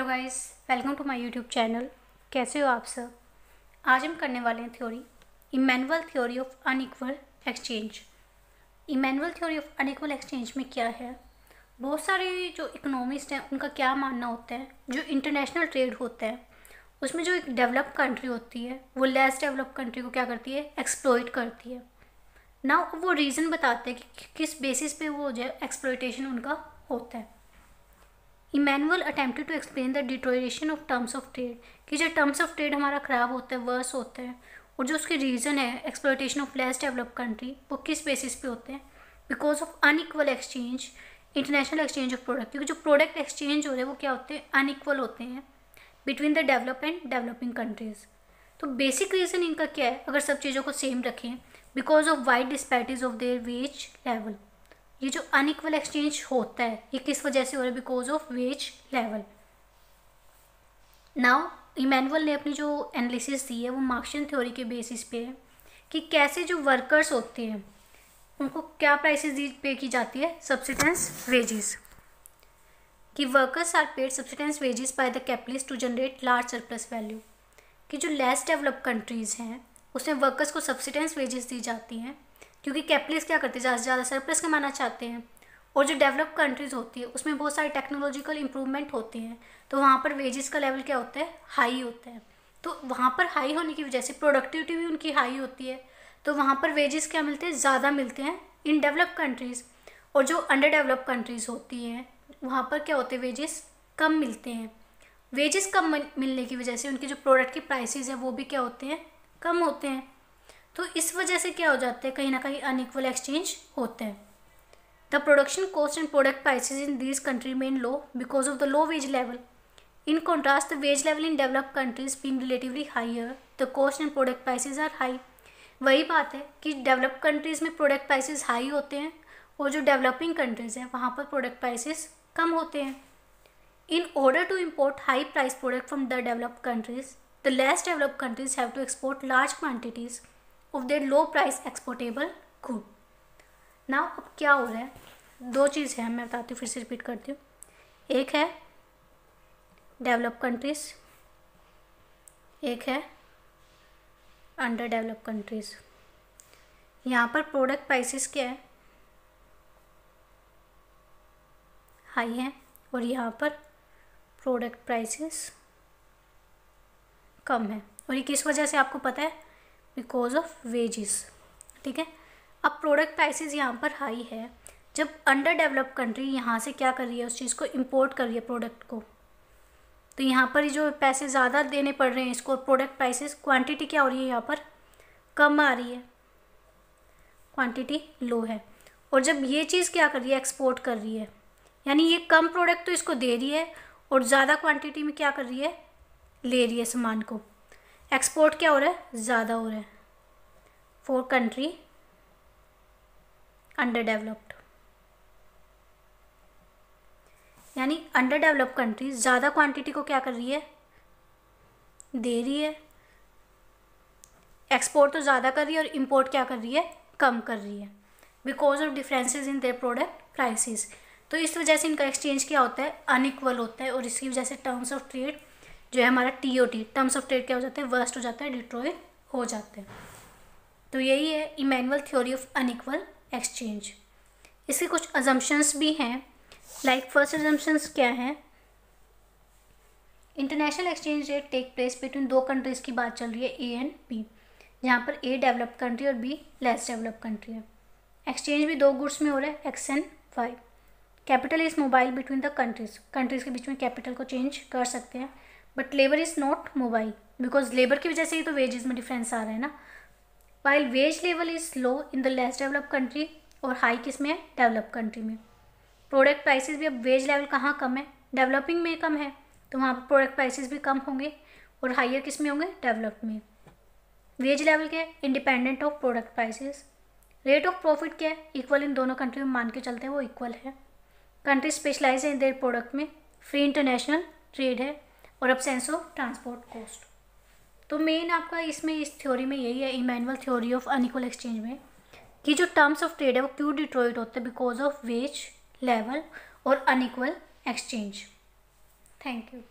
Hello guys, welcome to my YouTube channel. कैसे हो आप सब। आज हम करने वाले हैं theory Emmanuel theory of unequal exchange. Emmanuel theory of unequal exchange में क्या है, बहुत सारे जो इकोनॉमिस्ट हैं उनका क्या मानना होता है, जो इंटरनेशनल ट्रेड होता है उसमें जो एक डेवलप कंट्री होती है वो लेस डेवलप कंट्री को क्या करती है, एक्सप्लॉइट करती है ना। वो रीज़न बताते हैं कि किस बेसिस पे वो जो एक्सप्लॉइटेशन उनका होता है। Emmanuel attempted to explain the deterioration of terms of trade, कि जो टर्म्स ऑफ ट्रेड हमारा ख़राब होता है, वर्स होता है, और जो उसके रीज़न है exploitation of less develop country, वो किस बेसिस पे होते हैं, because of unequal exchange, international exchange of product. क्योंकि जो प्रोडक्ट एक्सचेंज हो रहे हैं वो क्या होते हैं, अनइक्वल होते हैं between the develop and developing countries. तो बेसिक रीज़न इनका क्या है, अगर सब चीज़ों को सेम रखें, because of wide disparities of their wage level. ये जो अनइक्वल एक्सचेंज होता है ये किस वजह से हो रहा है, because of wage level. Now Emmanuel ने अपनी जो एनालिसिस दी है वो मार्क्सियन थ्योरी के बेसिस पे है कि कैसे जो वर्कर्स होते हैं उनको क्या प्राइसेस दी पे की जाती है, सब्सिस्टेंस वेजेस। कि workers are paid subsistence wages by the capitalist to generate large surplus value. कि जो लेस डेवलप कंट्रीज़ हैं उसमें वर्कर्स को सब्सिस्टेंस वेजेस दी जाती हैं क्योंकि कैपिटलिस्ट क्या करते हैं, ज़्यादा से ज़्यादा सरप्लस कमाना चाहते हैं। और जो डेवलप कंट्रीज़ होती है उसमें बहुत सारे टेक्नोलॉजिकल इंप्रूवमेंट होते हैं, तो वहाँ पर वेजेस का लेवल क्या होता है, हाई होता है। तो वहाँ पर हाई होने की वजह से प्रोडक्टिविटी भी उनकी हाई होती है, तो वहाँ पर वेजेस क्या मिलते हैं, ज़्यादा मिलते हैं इन डेवलप कंट्रीज़। और जो अंडर डेवलप कंट्रीज़ होती हैं वहाँ पर क्या होते हैं, वेजेस कम मिलते हैं। वेजेस कम मिलने की वजह से उनके जो प्रोडक्ट की प्राइसेस है वो भी क्या होते हैं, कम होते हैं। तो इस वजह से क्या हो जाता है, कहीं ना कहीं अनइक्वल एक्सचेंज होते हैं। The production cost and product prices in this country main low because of the low wage level. In contrast the wage level in developed countries being relatively higher, the cost and product prices are high. वही बात है कि developed countries में product prices high होते हैं और जो developing countries हैं वहाँ पर प्रोडक्ट प्राइसेस कम होते हैं। In order to import high price product from the developed countries, the less developed countries have to export large quantities of their low price exportable good. Now अब क्या हो रहा है, दो चीज़ है, मैं बताती हूँ, फिर से रिपीट करती हूँ। एक है डेवलप कंट्रीज, एक है अंडर डेवलप कंट्रीज। यहाँ पर प्रोडक्ट प्राइसेस क्या है, हाई है, और यहाँ पर प्रोडक्ट प्राइसेस कम है। और ये किस वजह से आपको पता है, बिकॉज ऑफ वेजेस। ठीक है, अब प्रोडक्ट प्राइसेस यहाँ पर हाई है, जब अंडर डेवलप कंट्री यहाँ से क्या कर रही है, उस चीज़ को इंपोर्ट कर रही है प्रोडक्ट को, तो यहाँ पर जो पैसे ज़्यादा देने पड़ रहे हैं इसको, प्रोडक्ट प्राइसेस, क्वांटिटी क्या हो रही है यहाँ पर, कम आ रही है, क्वांटिटी लो है। और जब ये चीज़ क्या कर रही है, एक्सपोर्ट कर रही है, यानी ये कम प्रोडक्ट तो इसको दे रही है और ज़्यादा क्वांटिटी में क्या कर रही है, ले रही है सामान को। एक्सपोर्ट क्या हो रहा है, ज़्यादा हो रहा है फॉर कंट्री अंडर डेवलप्ड। यानी अंडर डेवलप्ड कंट्री ज़्यादा क्वांटिटी को क्या कर रही है, दे रही है। एक्सपोर्ट तो ज़्यादा कर रही है और इंपोर्ट क्या कर रही है, कम कर रही है, because of differences in their product prices. तो इस वजह से इनका एक्सचेंज क्या होता है, अनइक्वल होता है, और इसकी वजह से टर्म्स ऑफ ट्रेड जो है हमारा TOT, टर्म्स ऑफ ट्रेड क्या हो जाता है, वर्स्ट हो जाता है, डिट्रॉय हो जाते हैं। तो यही है Emmanuel theory of unequal exchange. इसके कुछ अजम्पशंस भी हैं, लाइक फर्स्ट अजम्पशंस क्या है, international exchange rate take place between दो कंट्रीज़ की बात चल रही है, A एंड B, जहाँ पर A डेवलप्ड कंट्री और B लेस डेवलप्ड कंट्री है। एक्सचेंज भी दो गुड्स में हो रहा है, X and Y। Capital is mobile between the countries, countries के बीच में कैपिटल को चेंज कर सकते हैं, but labour is not mobile, because labour की वजह से ही तो वेजेस में डिफरेंस आ रहा है ना। While wage level is low in the less develop country और हाई किस में है, डेवलप कंट्री में। प्रोडक्ट प्राइसेस भी, अब वेज लेवल कहाँ कम है, डेवलपिंग में कम है, तो वहाँ पर प्रोडक्ट प्राइसेस भी कम होंगे, और हाइयर किस में होंगे, डेवलप में। वेज लेवल क्या है, independent of product prices. Rate of profit क्या है, इक्वल इन दोनों कंट्री में मान के चलते हैं, वो इक्वल है। कंट्री स्पेशलाइज है इन देयर प्रोडक्ट में, फ्री इंटरनेशनल ट्रेड है, और एब्सेंस ऑफ ट्रांसपोर्ट कॉस्ट। तो मेन आपका इसमें इस थ्योरी में यही है, Emmanuel theory of unequal exchange में, कि जो टर्म्स ऑफ ट्रेड है वो क्यों डिट्रॉइट होते हैं, बिकॉज ऑफ वेज लेवल और अनइक्वल एक्सचेंज। Thank you.